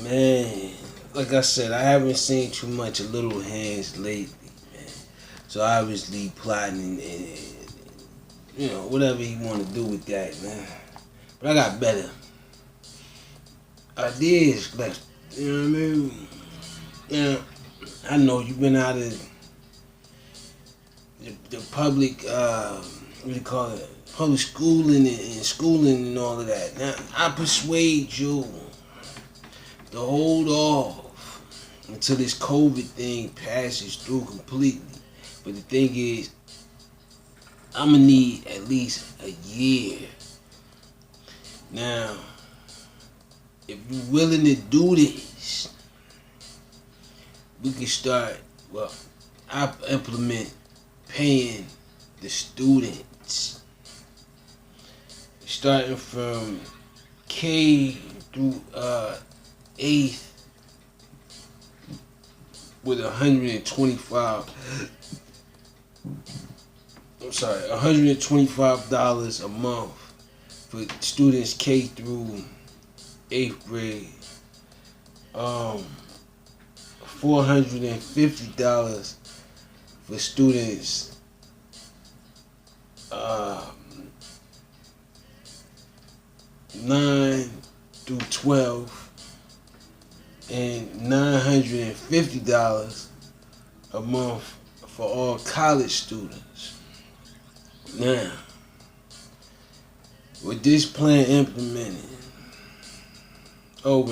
Man, like I said, I haven't seen too much of Little Hands lately, man. So obviously plotting and whatever he want to do with that, man. But I got better ideas, like you know what I mean. Yeah, I know you've been out of the public, what do you call it, public schooling and schooling and all of that. Now I persuade you to hold off until this COVID thing passes through completely. But the thing is, I'm gonna need at least a year. Now, if you're willing to do this, we can start. Well, I implement paying the students, starting from K through 8th with $125 a month for students K through 8th grade. $450 for students 9 through 12, and $950 a month for all college students. Now, with this plan implemented, for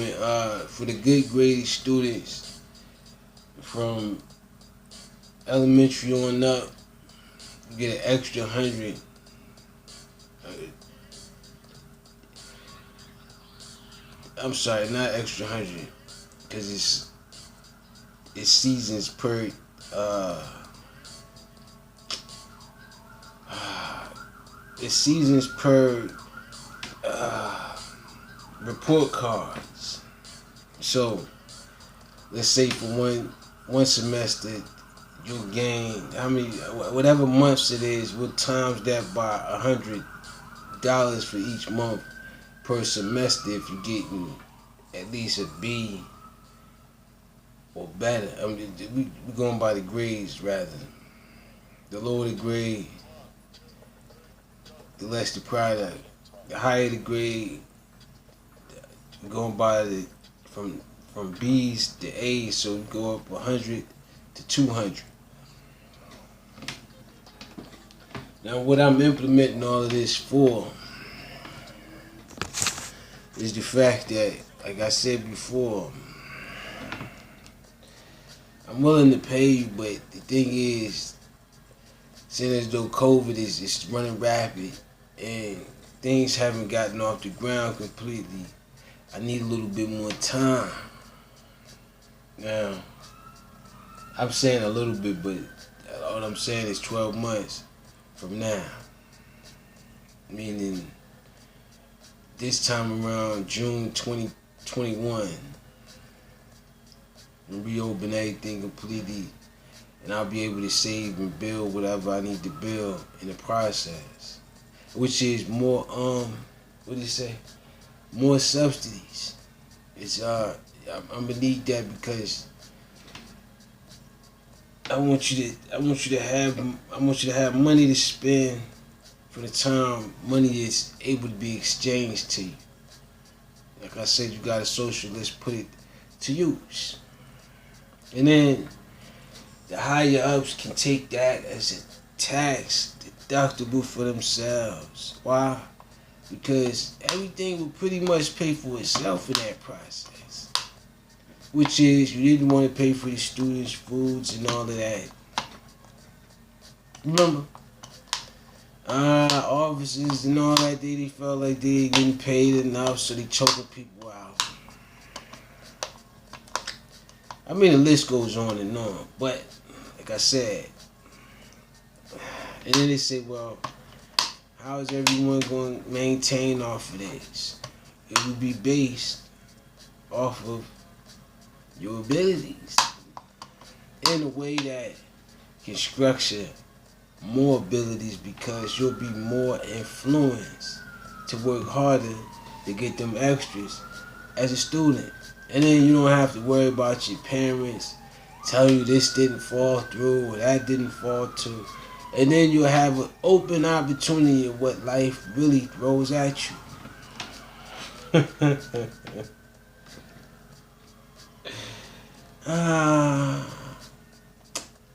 the good graded students from elementary on up, you get an extra 100. I'm sorry, not extra 100, because it's seasons per it's seasons per report cards. So let's say for one semester you'll gain whatever months it is, we'll times that by $100 for each month per semester if you're getting at least a B or better. We're going by the grades rather. The lower the grade, the less the product. The higher the grade, we're going by from B's to A's, so we go up 100 to 200. Now what I'm implementing all of this for is the fact that, like I said before, I'm willing to pay you, but the thing is, seeing as though COVID is running rapid and things haven't gotten off the ground completely, I need a little bit more time. Now, I'm saying a little bit, but all I'm saying is 12 months from now. Meaning, this time around June 2021, and reopen everything completely, and I'll be able to save and build whatever I need to build in the process, which is more more subsidies. It's I'm gonna need that because I want you to have money to spend for the time money is able to be exchanged to you. Like I said, you got a socialist put it to use. And then the higher ups can take that as a tax deductible for themselves. Why? Because everything will pretty much pay for itself in that process. Which is, you didn't want to pay for the students' foods and all of that. Remember? Officers and all that, they felt like they didn't pay enough, so they choking people out. I mean, the list goes on and on, but like I said, and then they say, well, how is everyone going to maintain off of this? It will be based off of your abilities in a way that can structure more abilities, because you'll be more influenced to work harder to get them extras as a student. And then you don't have to worry about your parents telling you this didn't fall through or that didn't fall through. And then you have an open opportunity of what life really throws at you.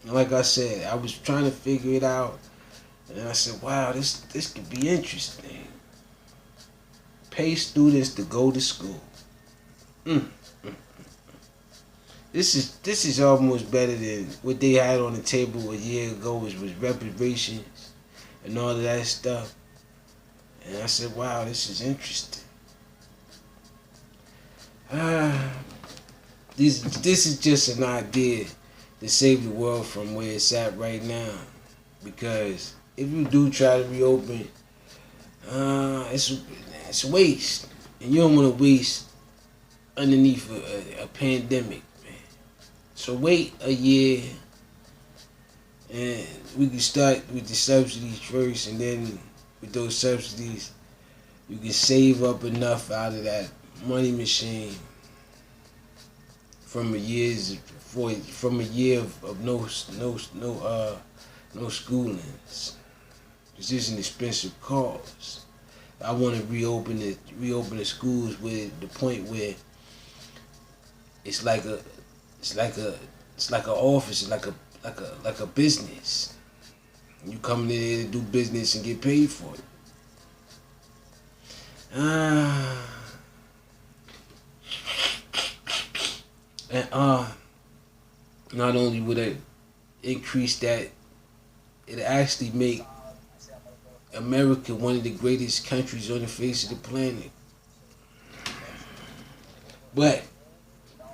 Like I said, I was trying to figure it out, and I said, "Wow, this could be interesting." Pay students to go to school. Mm. This is almost better than what they had on the table a year ago, which was reparations and all of that stuff. And I said, "Wow, this is interesting." This is just an idea to save the world from where it's at right now. Because if you do try to reopen, it's a waste, and you don't want to waste underneath a pandemic, man. So wait a year, and we can start with the subsidies first, and then with those subsidies, you can save up enough out of that money machine from a year of no schoolings. It's just an expensive cost. I want to reopen the schools with the point where it's like an office, it's like a business. You come in there to do business and get paid for it. And not only would it increase that, it actually make America one of the greatest countries on the face of the planet. But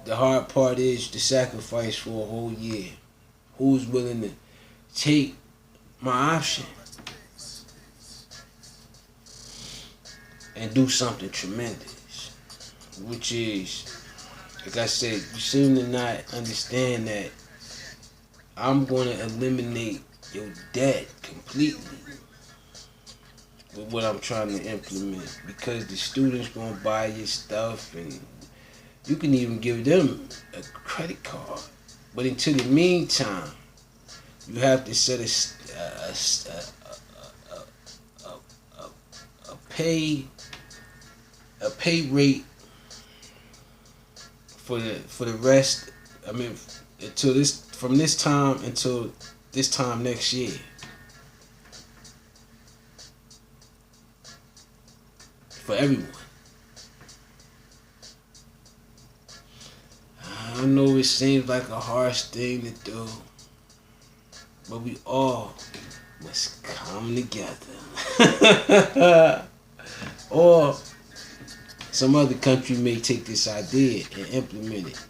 the hard part is the sacrifice for a whole year. Who's willing to take my option and do something tremendous? Which is, like I said, you seem to not understand that I'm going to eliminate your debt completely with what I'm trying to implement, because the students going to buy your stuff, and you can even give them a credit card. But until the meantime, you have to set a pay rate for the rest. I mean, from this time until this time next year. For everyone. I know it seems like a harsh thing to do, but we all must come together. Or some other country may take this idea and implement it.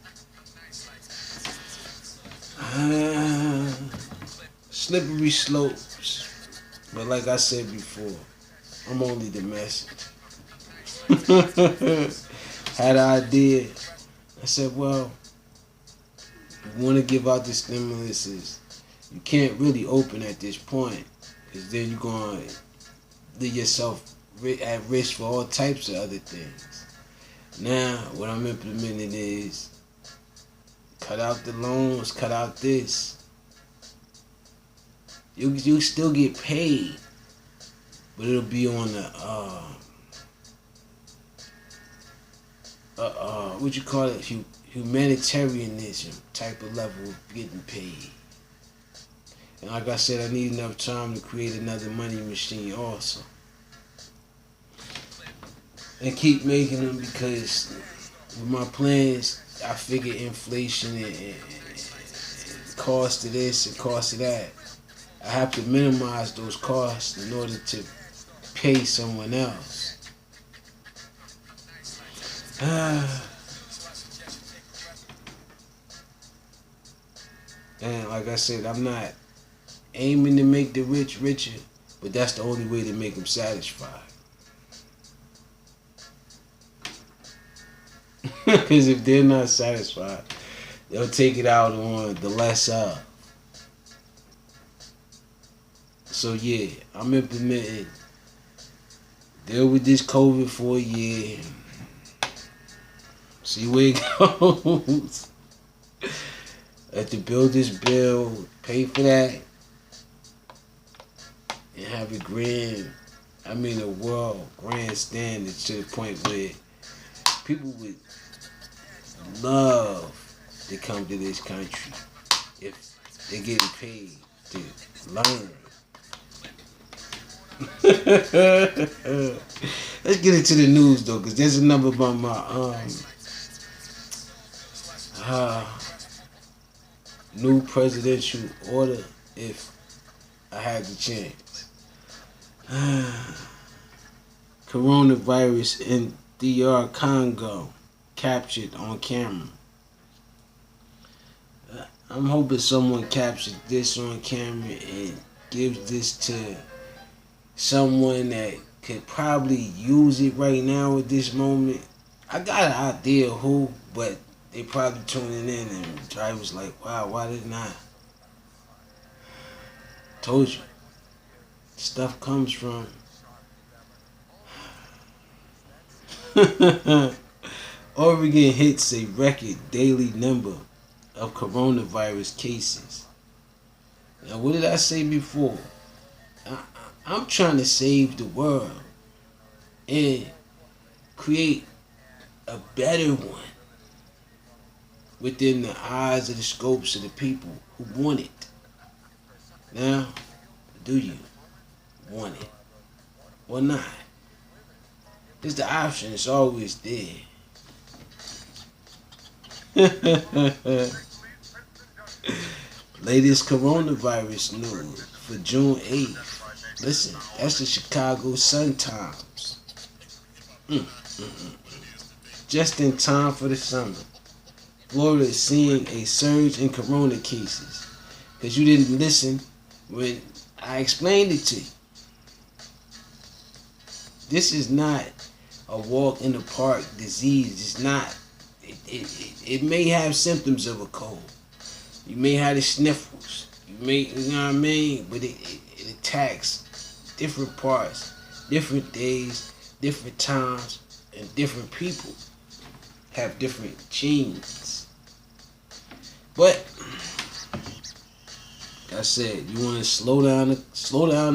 Slippery slopes. But like I said before, I'm only the messenger. Had an idea. I said, well, you want to give out the stimuluses, you can't really open at this point, because then you're going to leave yourself at risk for all types of other things. Now, what I'm implementing is cut out the loans, cut out this. You still get paid, but it'll be on the what you call it, humanitarianism type of level of getting paid. And like I said, I need enough time to create another money machine also, and keep making them, because with my plans, I figure inflation and cost of this and cost of that, I have to minimize those costs in order to pay someone else. And like I said, I'm not aiming to make the rich richer, but that's the only way to make them satisfied. Because if they're not satisfied, they'll take it out on the less of. So yeah, I'm implementing, deal with this COVID for a year, See where it goes. Let the builders build, pay for that, and have a a world grandstand to the point where people would love to come to this country if they're getting paid to learn. Let's get into the news though, because there's a number about my new presidential order if I had the chance. Coronavirus in DR Congo captured on camera. I'm hoping someone captured this on camera and gives this to someone that could probably use it right now at this moment. I got an idea who, but they probably tuning in and drivers like, wow, why didn't I? Told you. Stuff comes from Oregon hits a record daily number of coronavirus cases. Now, what did I say before? I'm trying to save the world and create a better one within the eyes of the scopes of the people who want it. Now, do you want it or not? It's the option. It's always there. Latest coronavirus news for June 8th. Listen, that's the Chicago Sun-Times. Just in time for the summer. Florida is seeing a surge in corona cases. Because you didn't listen when I explained it to you. This is not a walk in the park disease. It's not. It may have symptoms of a cold. You may have the sniffles. You know what I mean? But it attacks different parts, different days, different times, and different people have different genes. But like I said, you want to slow down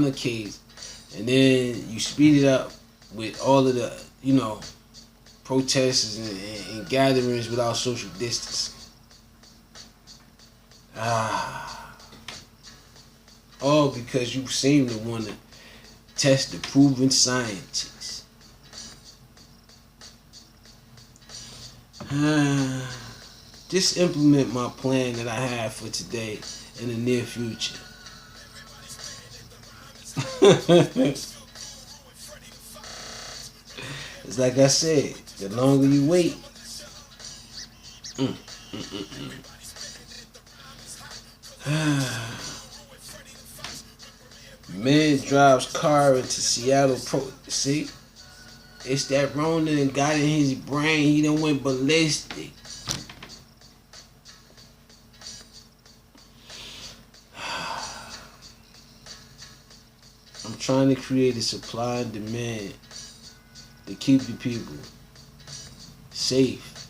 the case, and then you speed it up with all of the, protests and gatherings without social distancing. All because you seem to want to test the proven scientists. Just implement my plan that I have for today in the near future. It's like I said, the longer you wait, man drives car into Seattle see? It's that Rona that got in his brain. He done went ballistic. I'm trying to create a supply and demand to keep the people safe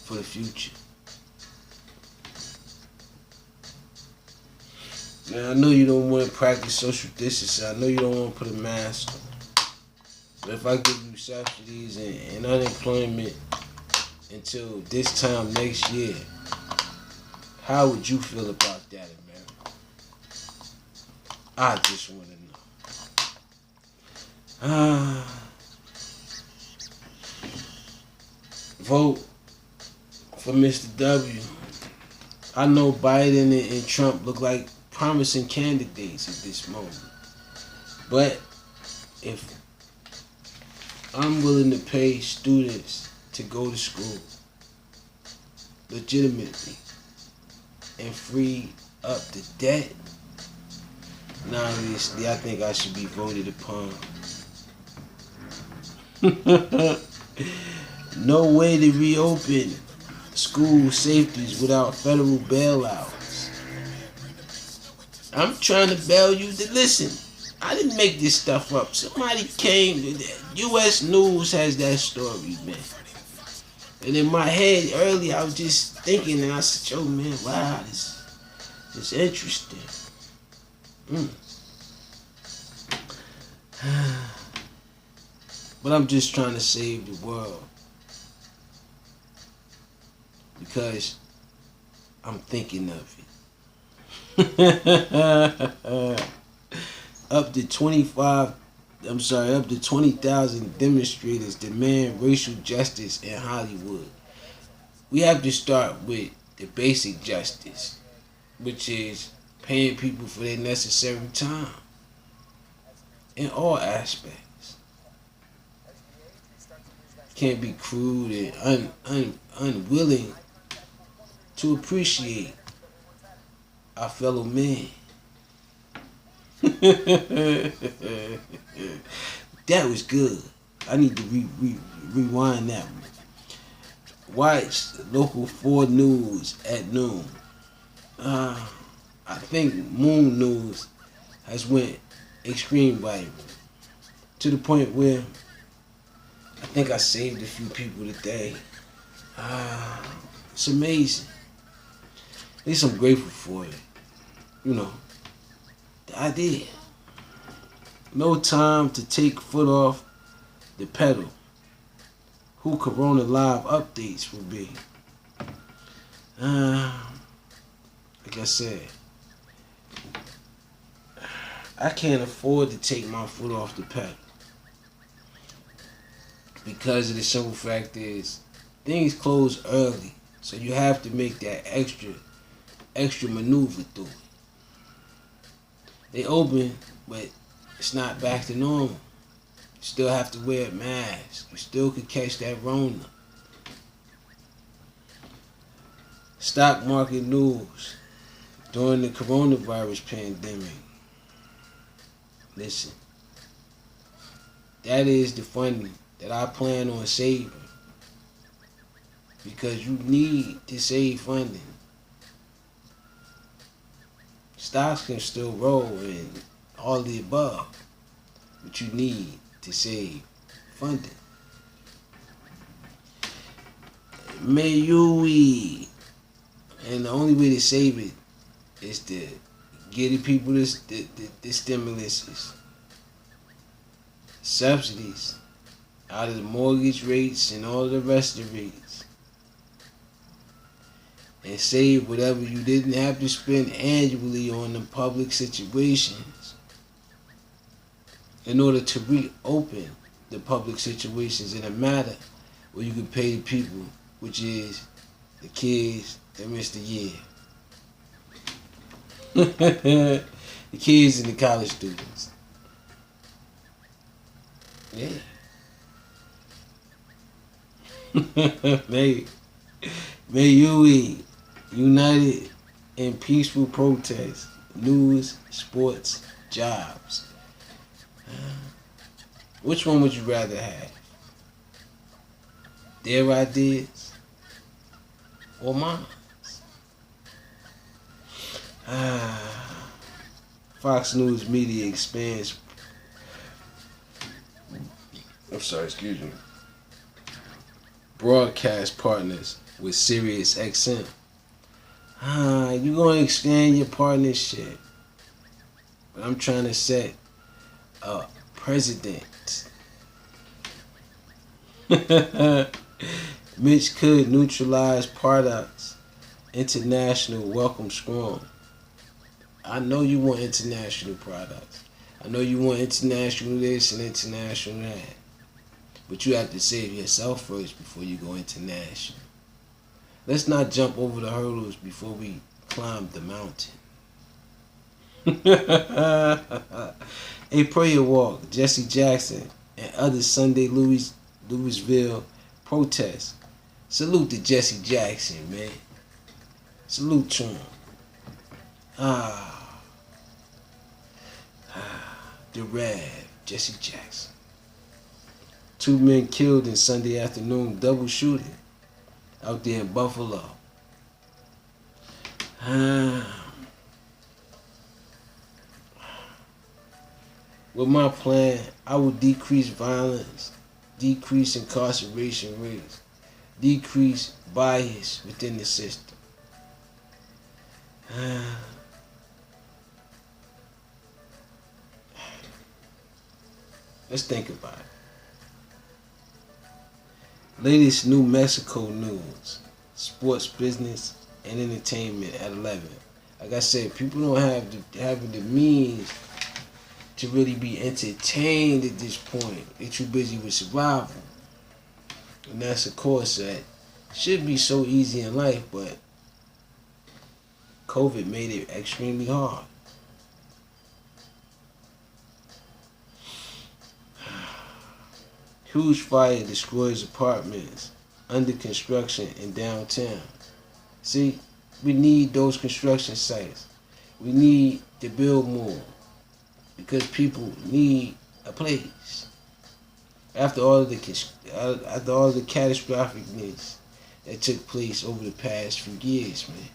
for the future. Now, I know you don't want to practice social distancing. I know you don't want to put a mask on. But if I give you subsidies and unemployment until this time next year, how would you feel about that, America? I just want to know. Vote for Mr. W. I know Biden and Trump look like promising candidates at this moment. But if I'm willing to pay students to go to school legitimately and free up the debt, now obviously I think I should be voted upon. No way to reopen school safeties without federal bailouts. I'm trying to bail you to listen. I didn't make this stuff up. Somebody came. U.S. News has that story, man. And in my head earlier, I was just thinking, and I said, "Yo, man, wow, this is interesting." Mm. But I'm just trying to save the world because I'm thinking of it. Up to 20,000 demonstrators demand racial justice in Hollywood. We have to start with the basic justice, which is paying people for their necessary time in all aspects. Can't be crude and unwilling to appreciate our fellow men. That was good. I need to rewind that one. Watch local 4 news at noon. I think Moon News has went extreme viral to the point where I think I saved a few people today. It's amazing. At least I'm grateful for it. You know, the idea. No time to take foot off the pedal. Who Corona Live updates will be. Like I said, I can't afford to take my foot off the pedal because of the simple fact is things close early, so you have to make that extra maneuver through it. They open, but it's not back to normal. You still have to wear a mask. You still could catch that Rona. Stock market news during the coronavirus pandemic. Listen, that is the funding that I plan on saving because you need to save funding. Stocks can still roll and all the above, but you need to save funding. May you eat. And the only way to save it is to get the people the stimuluses, subsidies out of the mortgage rates and all the rest of the rates, and save whatever you didn't have to spend annually on the public situations in order to reopen the public situations in a manner where you can pay the people, which is the kids that missed the year. The kids and the college students. Yeah. May you be united in peaceful protest, news, sports, jobs. Which one would you rather have? Their ideas or mine? Fox News Media expands. I'm sorry, excuse me. Broadcast partners with Sirius XM. You gonna expand your partnership, but I'm trying to set a precedent. Mitch could neutralize products. International welcome strong. I know you want international products. I know you want international this and international that. But you have to save yourself first before you go international. Let's not jump over the hurdles before we climb the mountain. A prayer walk, Jesse Jackson and other Sunday Louisville protests. Salute to Jesse Jackson, man. Salute to him. The Rev, Jesse Jackson. 2 men killed in Sunday afternoon double shooting out there in Buffalo. With my plan, I will decrease violence, decrease incarceration rates, decrease bias within the system. Let's think about it. Latest New Mexico news, sports, business, and entertainment at 11. Like I said, people don't have the means to really be entertained at this point. They're too busy with survival. And that's a course that should be so easy in life, but COVID made it extremely hard. Huge fire destroys apartments under construction in downtown. See, we need those construction sites. We need to build more because people need a place. After all the catastrophic needs that took place over the past few years, man.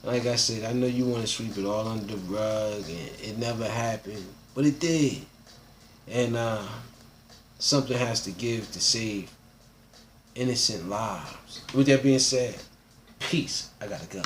Like I said, I know you want to sweep it all under the rug and it never happened, but it did. And something has to give to save innocent lives. With that being said, peace. I gotta go.